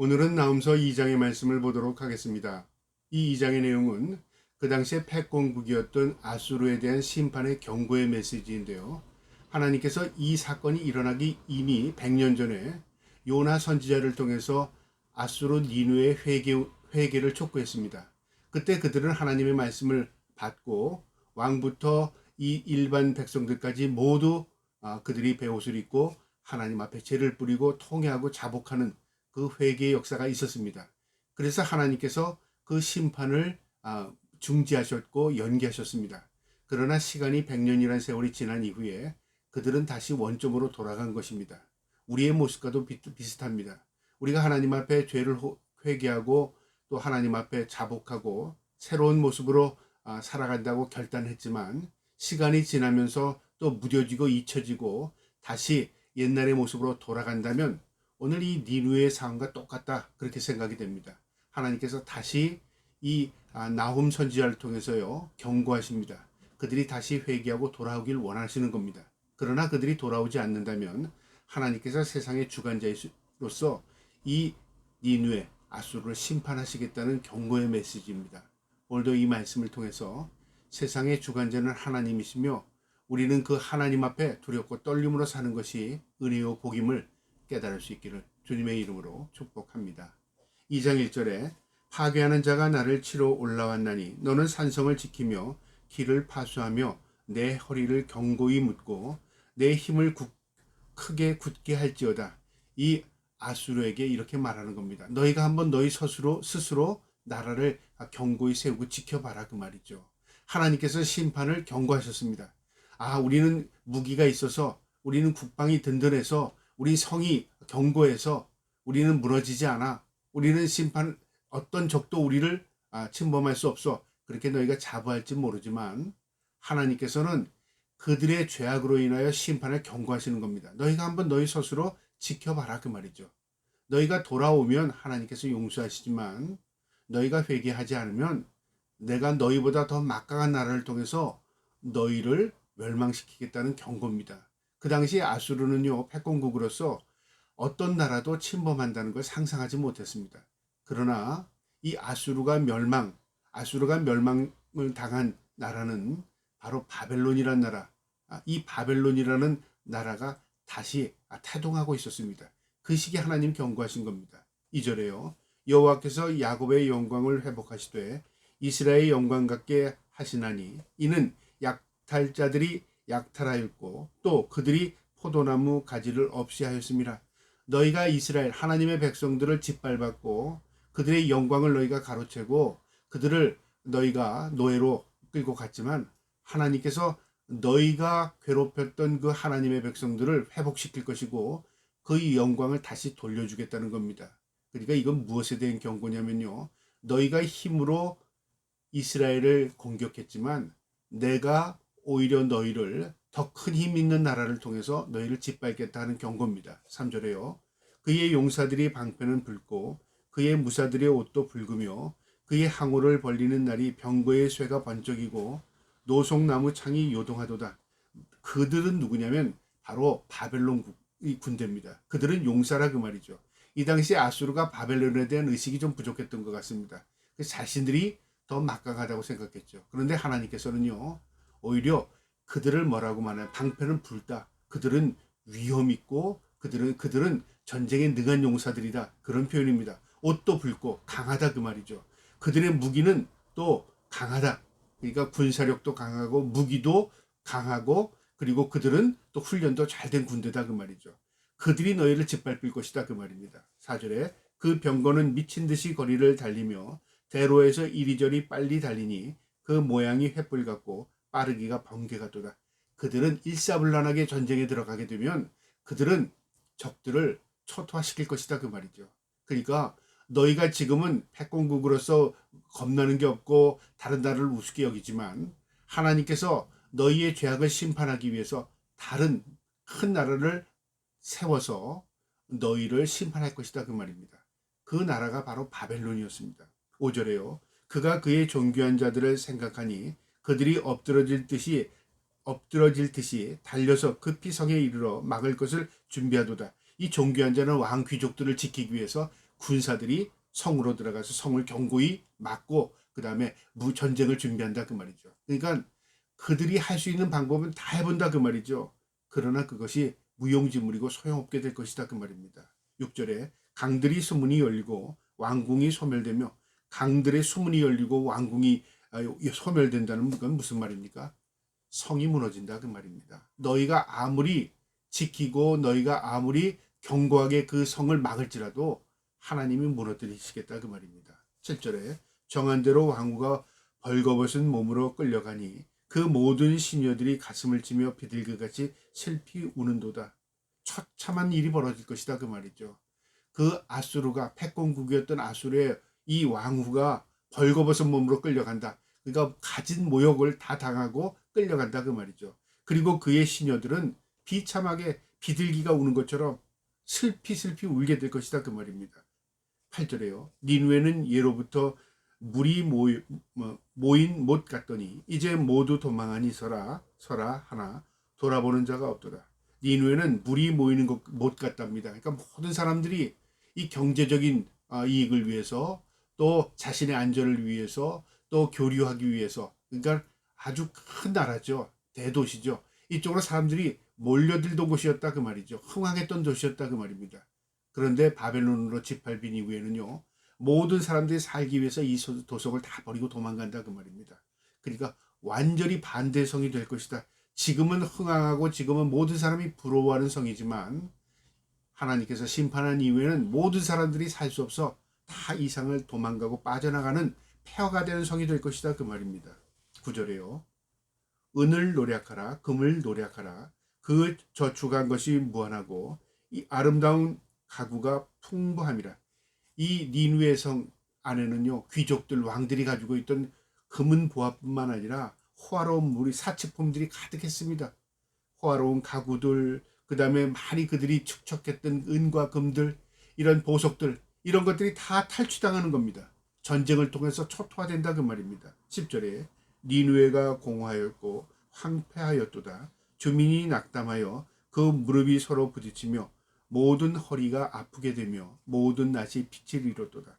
오늘은 나훔서 2장의 말씀을 보도록 하겠습니다. 이 2장의 내용은 그 당시에 패권국이었던 아수르에 대한 심판의 경고의 메시지인데요. 하나님께서 이 사건이 일어나기 이미 100년 전에 요나 선지자를 통해서 아수르 니누의 회개를 촉구했습니다. 그때 그들은 하나님의 말씀을 받고 왕부터 이 일반 백성들까지 모두 그들이 베옷을 입고 하나님 앞에 죄를 뿌리고 통회하고 자복하는 그 회개의 역사가 있었습니다. 그래서 하나님께서 그 심판을 중지하셨고 연기하셨습니다. 그러나 시간이 100년이라는 세월이 지난 이후에 그들은 다시 원점으로 돌아간 것입니다. 우리의 모습과도 비슷합니다. 우리가 하나님 앞에 죄를 회개하고 또 하나님 앞에 자복하고 새로운 모습으로 살아간다고 결단했지만 시간이 지나면서 또 무뎌지고 잊혀지고 다시 옛날의 모습으로 돌아간다면 오늘 이 니누의 상황과 똑같다 그렇게 생각이 됩니다. 하나님께서 다시 이 나훔 선지자를 통해서요 경고하십니다. 그들이 다시 회개하고 돌아오길 원하시는 겁니다. 그러나 그들이 돌아오지 않는다면 하나님께서 세상의 주관자로서 이 니누의 아수르를 심판하시겠다는 경고의 메시지입니다. 오늘도 이 말씀을 통해서 세상의 주관자는 하나님이시며 우리는 그 하나님 앞에 두렵고 떨림으로 사는 것이 은혜요 복임을 깨달을 수 있기를 주님의 이름으로 축복합니다. 2장 1절에 파괴하는 자가 나를 치러 올라왔나니 너는 산성을 지키며 길을 파수하며 내 허리를 견고히 묶고 내 힘을 크게 굳게 할지어다. 이 아수르에게 이렇게 말하는 겁니다. 너희가 한번 너희 스스로 나라를 견고히 세우고 지켜봐라 그 말이죠. 하나님께서 심판을 경고하셨습니다. 우리는 무기가 있어서 우리는 국방이 든든해서 우리 성이 견고해서 우리는 무너지지 않아. 우리는 심판 어떤 적도 우리를 침범할 수 없어. 그렇게 너희가 자부할지 모르지만 하나님께서는 그들의 죄악으로 인하여 심판을 경고하시는 겁니다. 너희가 한번 너희 스스로 지켜봐라 그 말이죠. 너희가 돌아오면 하나님께서 용서하시지만 너희가 회개하지 않으면 내가 너희보다 더 막강한 나라를 통해서 너희를 멸망시키겠다는 경고입니다. 그 당시 아수르는요 패권국으로서 어떤 나라도 침범한다는 걸 상상하지 못했습니다. 그러나 이 아수르가 멸망을 당한 나라는 바로 바벨론이라는 나라, 이 바벨론이라는 나라가 다시 태동하고 있었습니다. 그 시기에 하나님 경고하신 겁니다. 2절에요. 여호와께서 야곱의 영광을 회복하시되 이스라엘의 영광 같게 하시나니 이는 약탈자들이 약탈하였고 또 그들이 포도나무 가지를 없이 하였습니다. 너희가 이스라엘 하나님의 백성들을 짓밟았고 그들의 영광을 너희가 가로채고 그들을 너희가 노예로 끌고 갔지만 하나님께서 너희가 괴롭혔던 그 하나님의 백성들을 회복시킬 것이고 그 영광을 다시 돌려주겠다는 겁니다. 그러니까 이건 무엇에 대한 경고냐면요. 너희가 힘으로 이스라엘을 공격했지만 내가 오히려 너희를 더 큰 힘 있는 나라를 통해서 너희를 짓밟겠다 하는 경고입니다. 3절에요. 그의 용사들이 방패는 붉고 그의 무사들의 옷도 붉으며 그의 항우를 벌리는 날이 병거의 쇠가 번쩍이고 노송나무 창이 요동하도다. 그들은 누구냐면 바로 바벨론 군대입니다. 그들은 용사라 그 말이죠. 이 당시 아수르가 바벨론에 대한 의식이 좀 부족했던 것 같습니다. 자신들이 더 막강하다고 생각했죠. 그런데 하나님께서는요 오히려 그들을 뭐라고 말하냐 방패는 붉다. 그들은 위험 있고 그들은 전쟁에 능한 용사들이다. 그런 표현입니다. 옷도 붉고 강하다 그 말이죠. 그들의 무기는 또 강하다. 그러니까 군사력도 강하고 무기도 강하고 그리고 그들은 또 훈련도 잘 된 군대다 그 말이죠. 그들이 너희를 짓밟을 것이다 그 말입니다. 4절에 그 병거는 미친 듯이 거리를 달리며 대로에서 이리저리 빨리 달리니 그 모양이 횃불 같고 빠르기가 번개같도다. 그들은 일사불란하게 전쟁에 들어가게 되면 그들은 적들을 초토화시킬 것이다 그 말이죠. 그러니까 너희가 지금은 패권국으로서 겁나는 게 없고 다른 나라를 우습게 여기지만 하나님께서 너희의 죄악을 심판하기 위해서 다른 큰 나라를 세워서 너희를 심판할 것이다 그 말입니다. 그 나라가 바로 바벨론이었습니다. 5절에요. 그가 그의 존귀한 자들을 생각하니 그들이 엎드러질 듯이 달려서 급히 성에 이르러 막을 것을 준비하도다. 이 존귀한 자는 왕 귀족들을 지키기 위해서 군사들이 성으로 들어가서 성을 견고히 막고 그 다음에 무전쟁을 준비한다 그 말이죠. 그러니까 그들이 할 수 있는 방법은 다 해본다 그 말이죠. 그러나 그것이 무용지물이고 소용없게 될 것이다 그 말입니다. 6절에 강들이 수문이 열리고 왕궁이 소멸되며, 강들의 수문이 열리고 왕궁이 소멸된다는 건 무슨 말입니까? 성이 무너진다 그 말입니다. 너희가 아무리 지키고 너희가 아무리 견고하게 그 성을 막을지라도 하나님이 무너뜨리시겠다 그 말입니다. 7절에 정한 대로 왕후가 벌거벗은 몸으로 끌려가니 그 모든 시녀들이 가슴을 치며 비둘기같이 슬피 우는도다. 처참한 일이 벌어질 것이다 그 말이죠. 그 아수르가 패권국이었던 아수르의 이 왕후가 벌거벗은 몸으로 끌려간다. 그러니까 가진 모욕을 다 당하고 끌려간다 그 말이죠. 그리고 그의 시녀들은 비참하게 비둘기가 우는 것처럼 슬피 울게 될 것이다 그 말입니다. 8절에요. 니누에는 예로부터 물이 모인 못 같더니 이제 모두 도망하니 서라 하나 돌아보는 자가 없도다. 니누에는 물이 모이는 못 같답니다. 그러니까 모든 사람들이 이 경제적인 이익을 위해서, 또 자신의 안전을 위해서, 또 교류하기 위해서, 그러니까 아주 큰 나라죠. 대도시죠. 이쪽으로 사람들이 몰려들던 곳이었다 그 말이죠. 흥황했던 도시였다 그 말입니다. 그런데 바벨론으로 짓밟힌 이후에는요, 모든 사람들이 살기 위해서 이 도성을 다 버리고 도망간다 그 말입니다. 그러니까 완전히 반대 성이 될 것이다. 지금은 흥황하고 지금은 모든 사람이 부러워하는 성이지만 하나님께서 심판한 이후에는 모든 사람들이 살 수 없어 다 이상을 도망가고 빠져나가는 폐허가 되는 성이 될 것이다 그 말입니다. 9절에요. 은을 노력하라 금을 노력하라 그 저축한 것이 무한하고 이 아름다운 가구가 풍부함이라. 이 니누의 성 안에는요, 귀족들 왕들이 가지고 있던 금은 보화뿐만 아니라 호화로운 무리 사치품들이 가득했습니다. 호화로운 가구들, 그 다음에 많이 그들이 축적했던 은과 금들, 이런 보석들, 이런 것들이 다 탈취당하는 겁니다. 전쟁을 통해서 초토화된다 그 말입니다. 10절에 니누에가 공허하였고 황폐하였도다. 주민이 낙담하여 그 무릎이 서로 부딪히며 모든 허리가 아프게 되며 모든 낫이 빛을 잃었도다.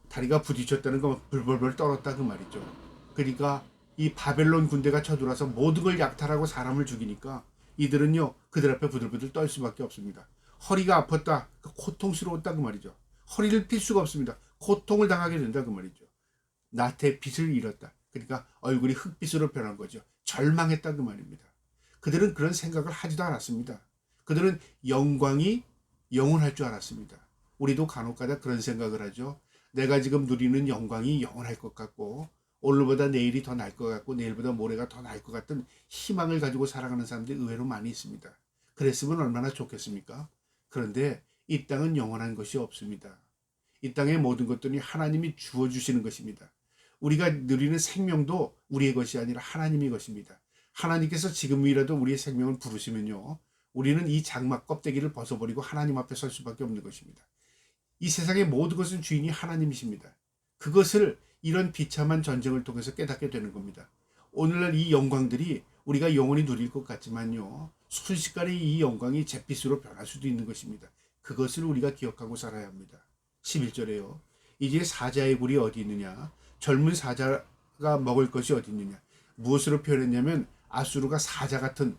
다리가 부딪혔다는 건 불벌벌 떨었다 그 말이죠. 그러니까 이 바벨론 군대가 쳐들어와서 모든 걸 약탈하고 사람을 죽이니까 이들은요, 그들 앞에 부들부들 떨 수밖에 없습니다. 허리가 아팠다, 고통스러웠다 그 말이죠. 허리를 필 수가 없습니다. 고통을 당하게 된다 그 말이죠. 낫의 빛을 잃었다. 그러니까 얼굴이 흑빛으로 변한 거죠. 절망했다 그 말입니다. 그들은 그런 생각을 하지도 않았습니다. 그들은 영광이 영원할 줄 알았습니다. 우리도 간혹가다 그런 생각을 하죠. 내가 지금 누리는 영광이 영원할 것 같고, 오늘보다 내일이 더 나을 것 같고, 내일보다 모레가 더 나을 것 같은 희망을 가지고 살아가는 사람들이 의외로 많이 있습니다. 그랬으면 얼마나 좋겠습니까? 그런데 이 땅은 영원한 것이 없습니다. 이 땅의 모든 것들이 하나님이 주어주시는 것입니다. 우리가 누리는 생명도 우리의 것이 아니라 하나님의 것입니다. 하나님께서 지금이라도 우리의 생명을 부르시면요, 우리는 이 장막 껍데기를 벗어버리고 하나님 앞에 설 수밖에 없는 것입니다. 이 세상의 모든 것은 주인이 하나님이십니다. 그것을 이런 비참한 전쟁을 통해서 깨닫게 되는 겁니다. 오늘날 이 영광들이 우리가 영원히 누릴 것 같지만요, 순식간에 이 영광이 잿빛으로 변할 수도 있는 것입니다. 그것을 우리가 기억하고 살아야 합니다. 11절에요. 이제 사자의 굴이 어디 있느냐? 젊은 사자가 먹을 것이 어디 있느냐? 무엇으로 표현했냐면 아수르가 사자 같은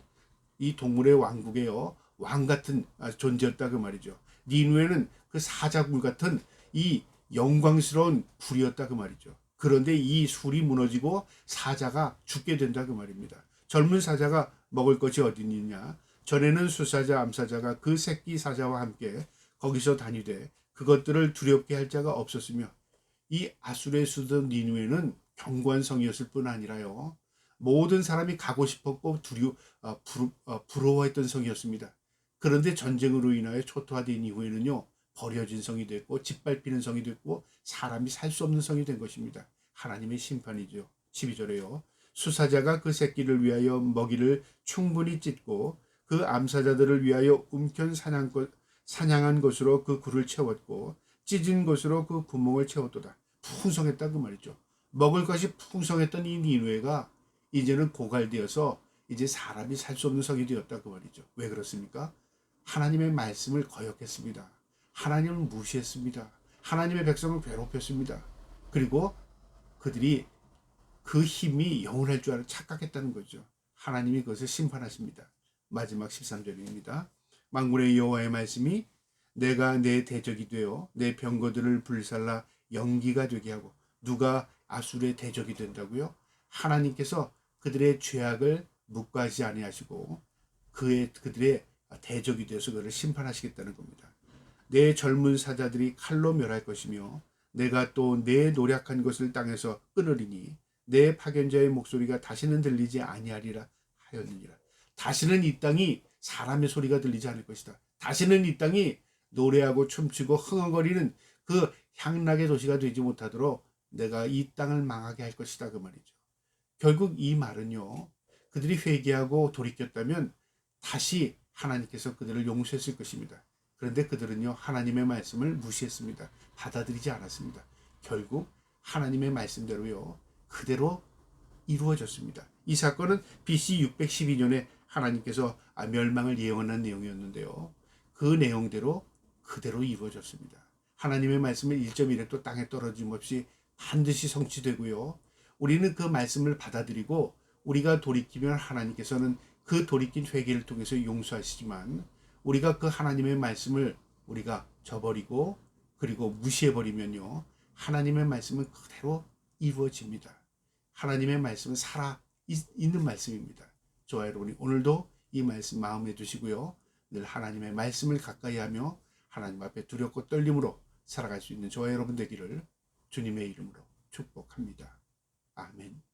이 동물의 왕국에요, 왕 같은 존재였다 그 말이죠. 니누에는 그 사자굴 같은 이 영광스러운 굴이었다 그 말이죠. 그런데 이 술이 무너지고 사자가 죽게 된다 그 말입니다. 젊은 사자가 먹을 것이 어디 있느냐? 전에는 수사자 암사자가 그 새끼 사자와 함께 거기서 다니되 그것들을 두렵게 할 자가 없었으며, 이 아수르의 수도 니누에는 견고한 성이었을 뿐 아니라요, 모든 사람이 가고 싶었고 부러워했던 성이었습니다. 그런데 전쟁으로 인하여 초토화된 이후에는요, 버려진 성이 됐고 짓밟히는 성이 됐고 사람이 살 수 없는 성이 된 것입니다. 하나님의 심판이죠. 12절에요. 수사자가 그 새끼를 위하여 먹이를 충분히 찢고 그 암사자들을 위하여 움편 사냥한 것으로 그 굴을 채웠고 찢은 것으로 그 구멍을 채웠도다. 풍성했다 그 말이죠. 먹을 것이 풍성했던 이 니누에가 이제는 고갈되어서 이제 사람이 살 수 없는 성이 되었다 그 말이죠. 왜 그렇습니까? 하나님의 말씀을 거역했습니다. 하나님을 무시했습니다. 하나님의 백성을 괴롭혔습니다. 그리고 그들이 그 힘이 영원할 줄 알고 착각했다는 거죠. 하나님이 그것을 심판하십니다. 마지막 13절입니다. 만군의 여호와의 말씀이 내가 내 대적이 되어 내 병거들을 불살라 연기가 되게 하고. 누가 아수르의 대적이 된다고요? 하나님께서 그들의 죄악을 묵과하지 아니하시고 그들의 대적이 되어서 그를 심판하시겠다는 겁니다. 내 젊은 사자들이 칼로 멸할 것이며 내가 또 내 노력한 것을 땅에서 끊으리니 내 파견자의 목소리가 다시는 들리지 아니하리라 하였느니라. 다시는 이 땅이 사람의 소리가 들리지 않을 것이다. 다시는 이 땅이 노래하고 춤추고 흥얼거리는 그 향락의 도시가 되지 못하도록 내가 이 땅을 망하게 할 것이다, 그 말이죠. 결국 이 말은요, 그들이 회개하고 돌이켰다면 다시 하나님께서 그들을 용서했을 것입니다. 그런데 그들은요, 하나님의 말씀을 무시했습니다. 받아들이지 않았습니다. 결국 하나님의 말씀대로요, 그대로 이루어졌습니다. 이 사건은 BC 612년에 하나님께서 멸망을 예언한 내용이었는데요. 그 내용대로 그대로 이루어졌습니다. 하나님의 말씀은 1.1획도 땅에 떨어짐 없이 반드시 성취되고요. 우리는 그 말씀을 받아들이고 우리가 돌이키면 하나님께서는 그 돌이킨 회개를 통해서 용서하시지만, 우리가 그 하나님의 말씀을 우리가 저버리고 그리고 무시해버리면요, 하나님의 말씀은 그대로 이루어집니다. 하나님의 말씀은 살아 있는 말씀입니다. 저와 여러분이 오늘도 이 말씀 마음에 두시고요, 늘 하나님의 말씀을 가까이 하며 하나님 앞에 두렵고 떨림으로 살아갈 수 있는 저와 여러분 되기를 주님의 이름으로 축복합니다. 아멘.